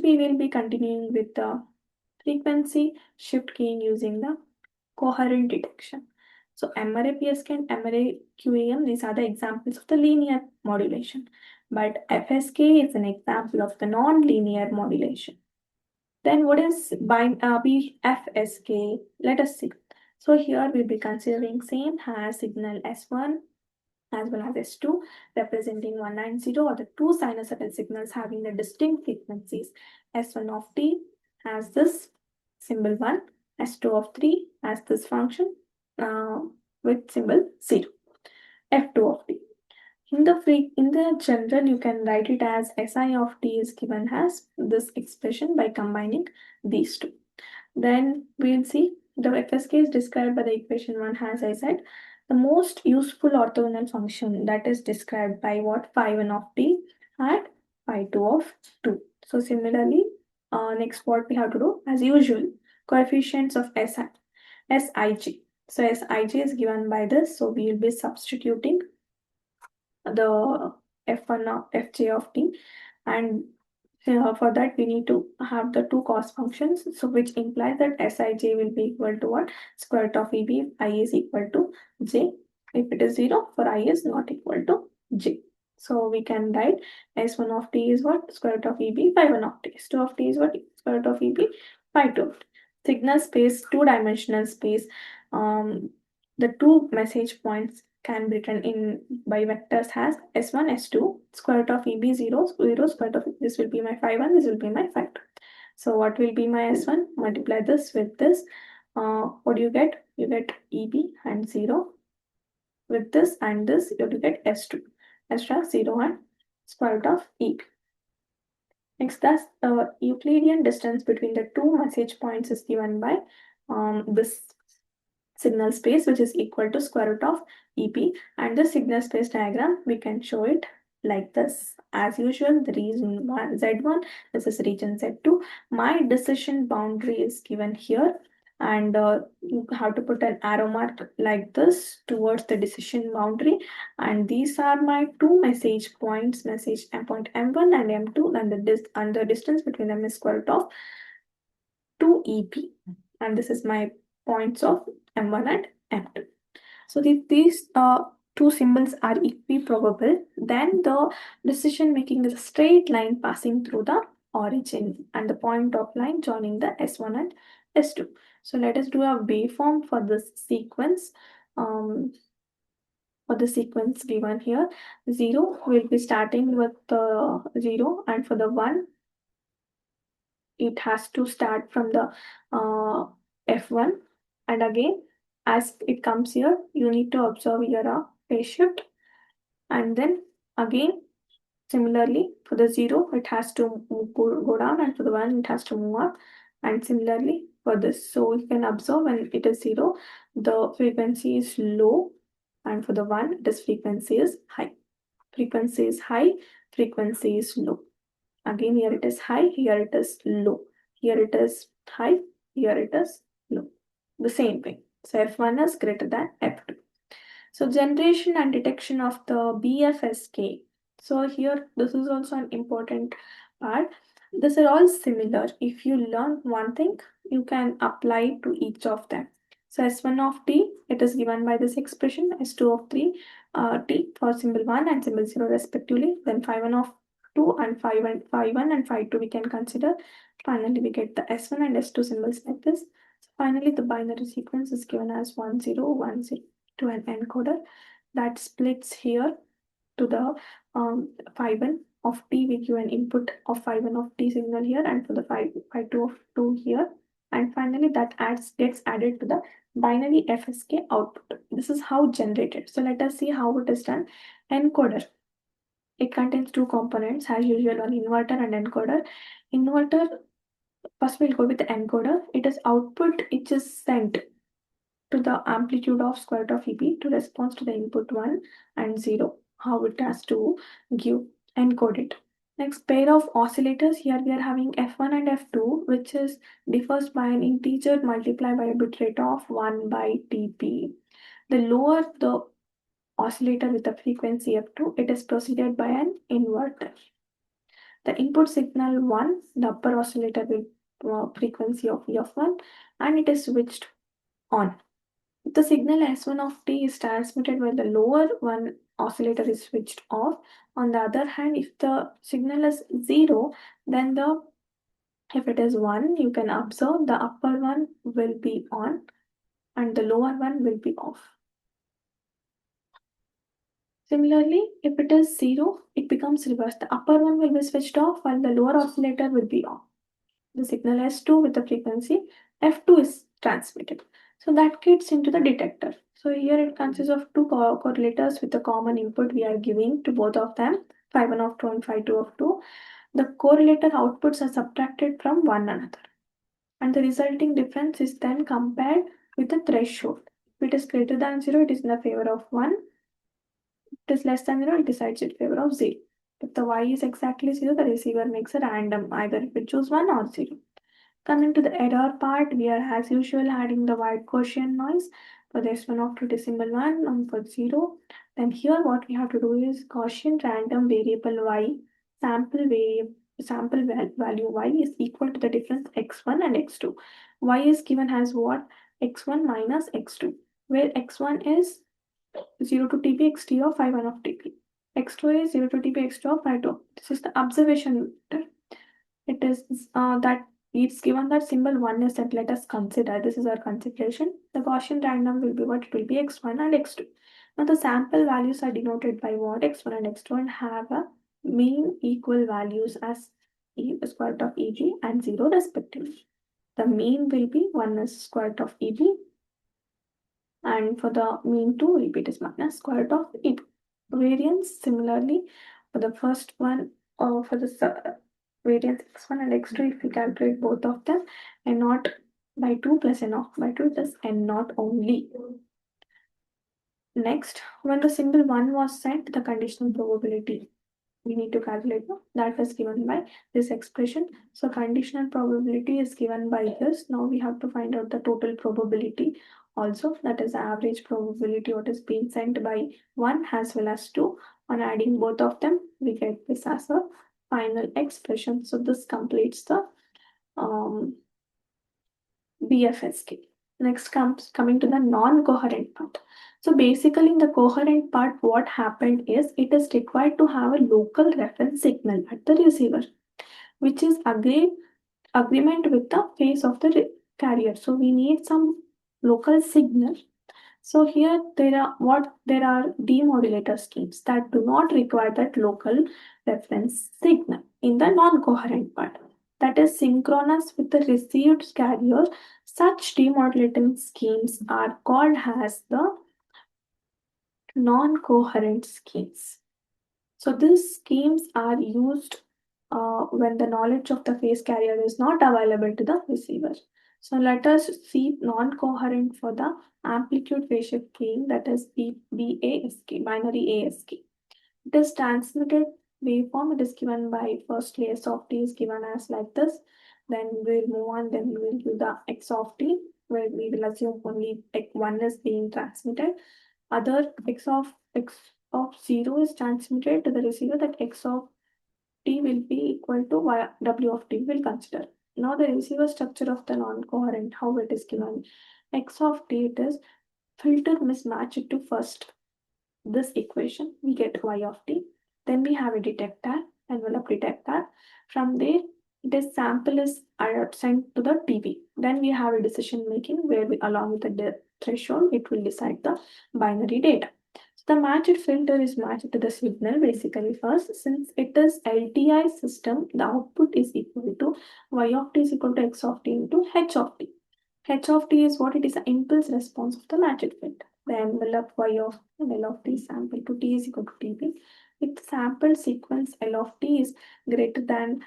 we will be continuing with the frequency shift keying using the coherent detection. So M-ary PSK and M-ary QAM, these are the examples of the linear modulation. But FSK is an example of the non-linear modulation. Then what is BFSK? Let us see. So here we'll be considering same has signal S1 as well as S2 representing 190 or the two sinusoidal signals having the distinct frequencies. S1 of t has this symbol 1, S2 of 3 has this function with symbol 0, F2 of t. In the general, you can write it as Si of t is given as this expression by combining these two. Then we'll see the FSK is described by the equation 1 as I said. The most useful orthogonal function that is described by what? Phi1 of t and phi2 of 2. So similarly, next what we have to do as usual, coefficients of Sij. So Sij is given by this, so we will be substituting the f1 of fj of t, and for that we need to have the two cost functions, so which implies that Sij will be equal to what? Square root of eb if I is equal to j, if it is 0 for I is not equal to j. So we can write S1 of t is what? Square root of eb phi1 of t. S2 of t is what? Square root of eb phi2 of t. Signal space, two-dimensional space. The two message points can be written in by vectors as S1, S2, square root of EB 0, 0, square root of this will be my phi1, this will be my phi2. So what will be my S1? Multiply this with this. What do you get? You get EB and 0. With this and this, you have to get S2. S2 0 and square root of EB. Next, thus the Euclidean distance between the two message points is given by this signal space, which is equal to square root of EP, and the signal space diagram we can show it like this. As usual, the region Z1, this is region Z2. My decision boundary is given here, and you have to put an arrow mark like this towards the decision boundary, and these are my two message points, message point M1 and M2, and the distance between them is square root of 2 EP, and this is my points of M1 and M2. So if these two symbols are equiprobable, then the decision making is a straight line passing through the origin and the point of line joining the S1 and S2. So let us do a waveform for this sequence. For the sequence given here, 0 will be starting with 0, and for the 1, it has to start from the F1, and again as it comes here you need to observe here a phase shift, and then again similarly for the 0 it has to go down, and for the 1 it has to move up, and similarly for this. So you can observe when it is 0 the frequency is low, and for the 1 this frequency is high. Frequency is high, frequency is low. Again, here it is high, here it is low. Here it is high, here it is low. The same way. So F1 is greater than F2. So generation and detection of the BFSK. So here, this is also an important part. These are all similar. If you learn one thing, you can apply to each of them. So S1 of t, it is given by this expression, S2 of 3, t for symbol 1 and symbol 0 respectively. Then phi1 of 2 and phi1 and phi2 we can consider. Finally, we get the S1 and S2 symbols like this. So finally, the binary sequence is given as 1 0 1 0 to an encoder that splits here to the phi1 of t. We give an input of phi1 of t signal here, and for the phi2 of 2 here, and finally that gets added to the binary FSK output. This is how generated. So let us see how it is done. Encoder. It contains two components as usual, one inverter and encoder. Inverter, first we'll go with the encoder. It is output, it is sent to the amplitude of square root of EP to respond to the input 1 and 0, how it has to give, encode it. Next, pair of oscillators. Here we are having F1 and F2, which is differs by an integer multiplied by a bit rate of 1 by dp. The lower the oscillator with the frequency F2, it is preceded by an inverter. The input signal 1, the upper oscillator will frequency of E of 1, and it is switched on. If the signal S1 of t is transmitted while the lower one oscillator is switched off. On the other hand, if the signal is 0, then if it is 1, you can observe the upper one will be on and the lower one will be off. Similarly, if it is 0, it becomes reversed. The upper one will be switched off while the lower oscillator will be on. The signal S2 with the frequency F2 is transmitted. So that gets into the detector. So here it consists of two correlators with a common input we are giving to both of them, phi1 of 2 and phi2 of 2. The correlator outputs are subtracted from one another. And the resulting difference is then compared with the threshold. If it is greater than 0, it is in the favor of 1. If it is less than 0, it decides in favor of 0. If the y is exactly 0, the receiver makes a random, either if it choose 1 or 0. Coming to the error part, we are as usual adding the white Gaussian noise for the S1 of 2 decimal 1 and for 0. Then here what we have to do is Gaussian random variable y, sample value y is equal to the difference x1 and x2. Y is given as what? X1 minus x2, where x1 is 0 to TP xt of phi1 of TP. X2 is 0 to TP xt of phi2. This is the observation vector. It is that it's given that symbol 1 is set. Let us consider, this is our consideration. The Gaussian random will be what? It will be x1 and x2. Now the sample values are denoted by what? X1 and x2 and have a mean equal values as e square root of eg and 0 respectively. The mean will be 1 is square root of eb, and for the mean 2 will be it is minus square root of eb. Variance similarly for the first one, or for the variance x1 and x2, if we calculate both of them, n naught by 2 plus n naught by 2 plus n naught only. Next, when the symbol 1 was set, the conditional probability we need to calculate that is given by this expression. So conditional probability is given by this. Now we have to find out the total probability also, that is the average probability what is being sent by 1 as well as 2. On adding both of them, we get this as a final expression. So this completes the BFSK. Next coming to the non-coherent part. So basically in the coherent part, what happened is it is required to have a local reference signal at the receiver, which is agreement with the phase of the carrier. So we need some local signal. So here there are demodulator schemes that do not require that local reference signal in the non-coherent part, that is synchronous with the received carrier. Such demodulating schemes are called as the non-coherent schemes. So these schemes are used when the knowledge of the phase carrier is not available to the receiver. So let us see non-coherent for the amplitude phase shift keying, that is BASK, binary ASK. It is transmitted waveform. It is given by firstly S of t is given as like this. Then we'll move on. Then we will do the X of t, where we will assume only x1 is being transmitted. Other X of 0 is transmitted to the receiver. That X of t will be equal to W of t will consider. Now the receiver structure of the non-coherent, how it is given. X of t, it is filter mismatch to first this equation, we get y of t. Then we have a detector, envelope detector. From there, this sample is sent to the TB. Then we have a decision making where we, along with the threshold, it will decide the binary data. So the matched filter is matched to the signal basically first. Since it is LTI system, the output is equal to y of t is equal to x of t into h of t. H of t is what? It is the impulse response of the matched filter. The envelope y of L of t sample to t is equal to TB. If the sample sequence L of t is greater than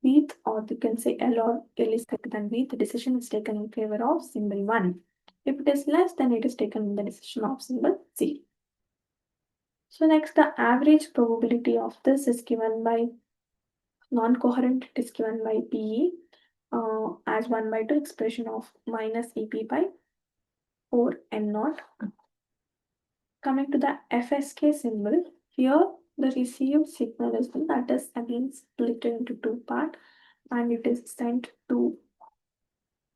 V, or you can say L or L is greater than V, the decision is taken in favor of symbol 1. If it is less, then it is taken in the decision of symbol 0. So next, the average probability of this is given by non-coherent, it is given by PE as 1 by 2 expression of minus EP by 4 n naught. Coming to the FSK symbol, here the received signal is that is again split into two parts, and it is sent to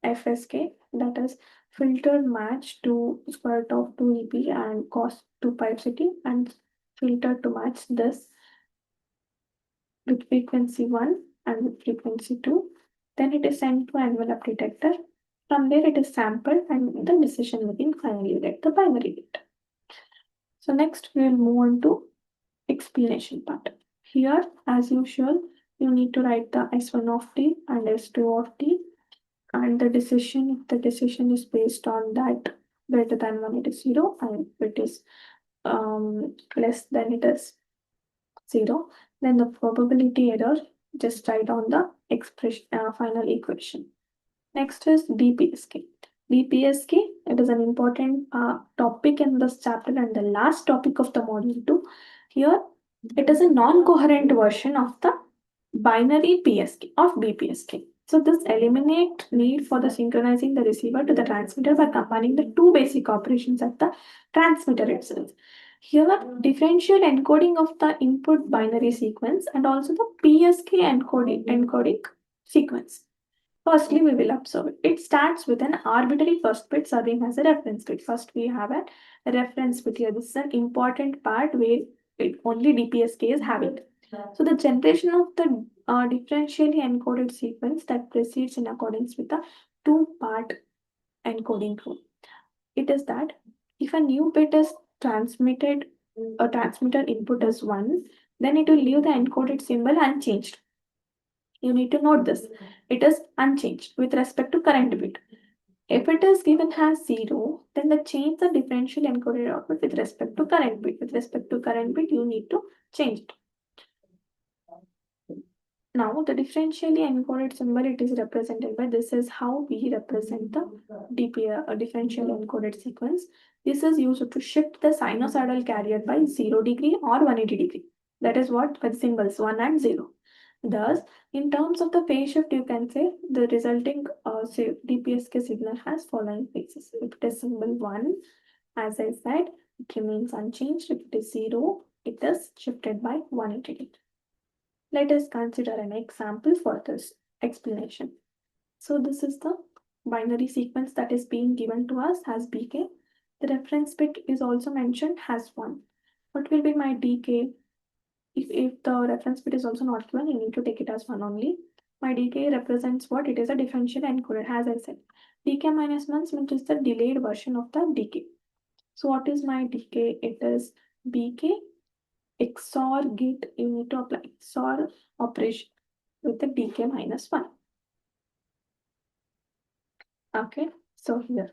FSK, that is filter match to square root of 2 EP and cos 2 pi city, and filter to match this with frequency 1 and with frequency 2. Then it is sent to envelope detector. From there it is sampled and the decision making finally get the binary data. So next we will move on to explanation part. Here, as usual, you need to write the S1 of t and S2 of t, and the decision, if the decision is based on that greater than 1, it is 0, and if it is less than it is 0, then the probability error, just write on the expression final equation. Next is BPSK. BPSK, it is an important topic in this chapter and the last topic of the module 2. Here, it is a non-coherent version of the binary PSK of BPSK. So this eliminates need for the synchronizing the receiver to the transmitter by combining the two basic operations at the transmitter itself. Here, differential encoding of the input binary sequence and also the PSK encoding sequence. Firstly, we will observe it. It starts with an arbitrary first bit serving as a reference bit. First, we have a reference bit here. This is an important part where only DPSK is having. So the generation of the differentially encoded sequence that proceeds in accordance with the two-part encoding rule. It is that if a new bit is transmitted, a transmitter input is 1, then it will leave the encoded symbol unchanged. You need to note this. It is unchanged with respect to current bit. If it is given as 0, then the change the differential encoded output with respect to current bit. With respect to current bit, you need to change it. Now, the differentially encoded symbol, it is represented by this is how we represent the differential encoded sequence. This is used to shift the sinusoidal carrier by 0 degree or 180 degree. That is what with symbols 1 and 0. Thus, in terms of the phase shift, you can say the resulting DPSK signal has following phases. If it is symbol 1, as I said, it remains unchanged. If it is 0, it is shifted by 180 degree. Let us consider an example for this explanation. So this is the binary sequence that is being given to us as BK. The reference bit is also mentioned as 1. What will be my DK? If the reference bit is also not given, you need to take it as 1 only. My DK represents what? It is a differential encoded, as I said. DK minus 1 means is the delayed version of the DK. So what is my DK? It is BK XOR gate. You need to apply XOR operation with the DK minus 1. Okay, so here,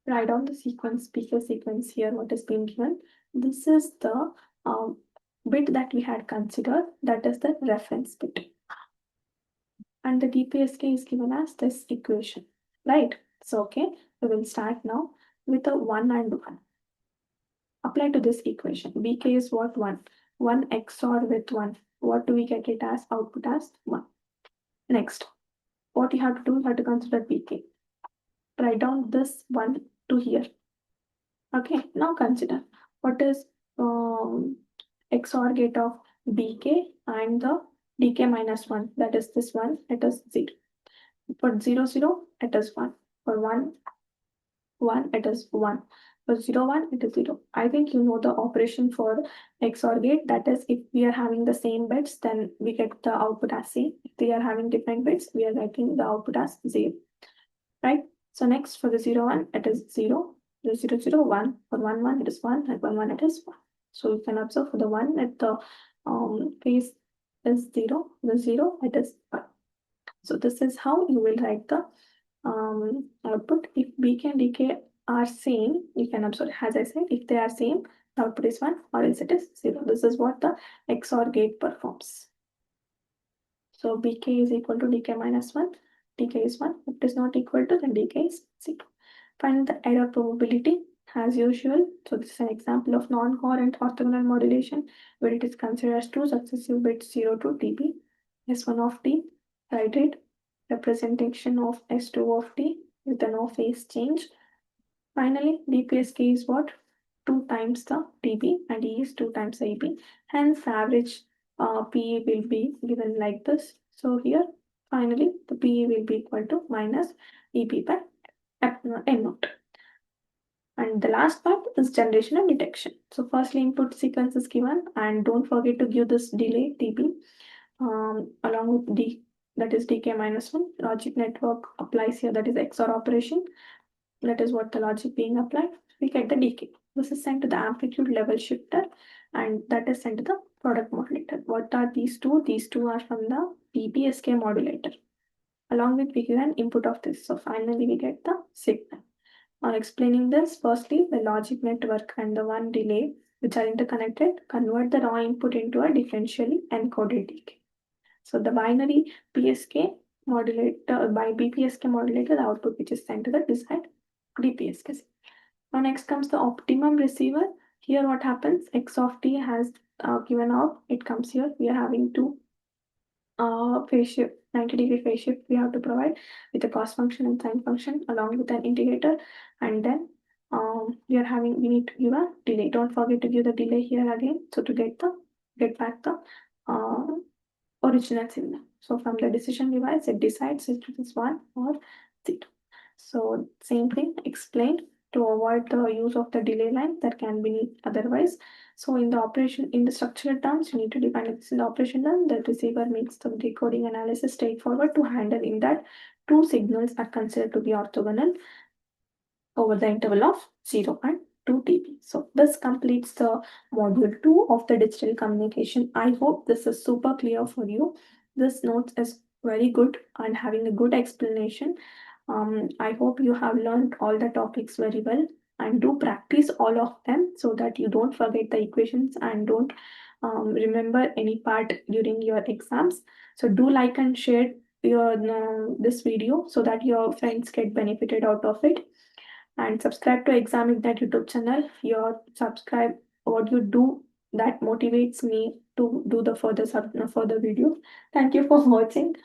write down the sequence, BK sequence here, what is being given. This is the bit that we had considered, that is the reference bit. And the DPSK is given as this equation, right? So, okay, we will start now with a 1 and 1. Apply to this equation. BK is what? 1. 1 XOR with 1. What do we get it as? Output as 1. Next, what you have to do, you have to consider BK. Write down this 1 to here. Okay, now consider what is XOR gate of BK and the DK minus 1. That is this one, it is 0. For 0, 0, it is 1. For 1, 1, it is 1. For 0, 1, it is 0. I think you know the operation for XOR gate. That is, if we are having the same bits, then we get the output as same. If we are having different bits, we are getting the output as 0. Right? So next for the 0, 1, it is 0. The 0, 0, 1. For 1, 1, it is 1. And 1, 1, it is 1. So you can observe for the 1 at the phase is 0. The 0, it is 1. So this is how you will write the output. If BK and DK are same, you can observe, as I said, if they are same, the output is 1 or else it is 0. This is what the XOR gate performs. So BK is equal to DK minus 1. DK is 1. If it is not equal to, then DK is 0. Find the error probability as usual. So this is an example of non-coherent orthogonal modulation where it is considered as two successive bits 0 to dB. S1 of t, write it. Representation of S2 of t with a no phase change. Finally, DPSK is what? 2 times the dB and E is 2 times the EP. Hence, average PE will be given like this. So here, finally, the PE will be equal to minus EP by M naught. And the last part is generation and detection. So firstly, input sequence is given, and don't forget to give this delay dB along with D, that is dk minus 1. Logic network applies here, that is XOR operation. That is what the logic being applied. We get the decay. This is sent to the amplitude level shifter, and that is sent to the product modulator. What are these two? These two are from the BPSK modulator. Along with we give an input of this. So finally we get the signal. On explaining this, firstly, the logic network and the one delay which are interconnected convert the raw input into a differentially encoded decay. So the binary PSK modulator by BPSK modulator, the output which is sent to the desired DPSK. Now next comes the optimum receiver. Here what happens? X of t has given out. It comes here. We are having two phase shift, 90-degree phase shift we have to provide with a cost function and sine function along with an integrator, and then we need to give a delay. Don't forget to give the delay here again. So to get back the original signal. So from the decision device, it decides if it is 1 or 0. So same thing explained to avoid the use of the delay line that can be otherwise. So in the structural terms, you need to define this in the operation term. The receiver makes the decoding analysis straightforward to handle in that two signals are considered to be orthogonal over the interval of 0 and 2 dB. So this completes the module 2 of the digital communication. I hope this is super clear for you. This note is very good and having a good explanation. I hope you have learned all the topics very well, and do practice all of them so that you don't forget the equations and don't remember any part during your exams. So do like and share this video so that your friends get benefited out of it, and subscribe to Exam Ignite YouTube channel. Your subscribe, what you do, that motivates me to do the further videos. Thank you for watching.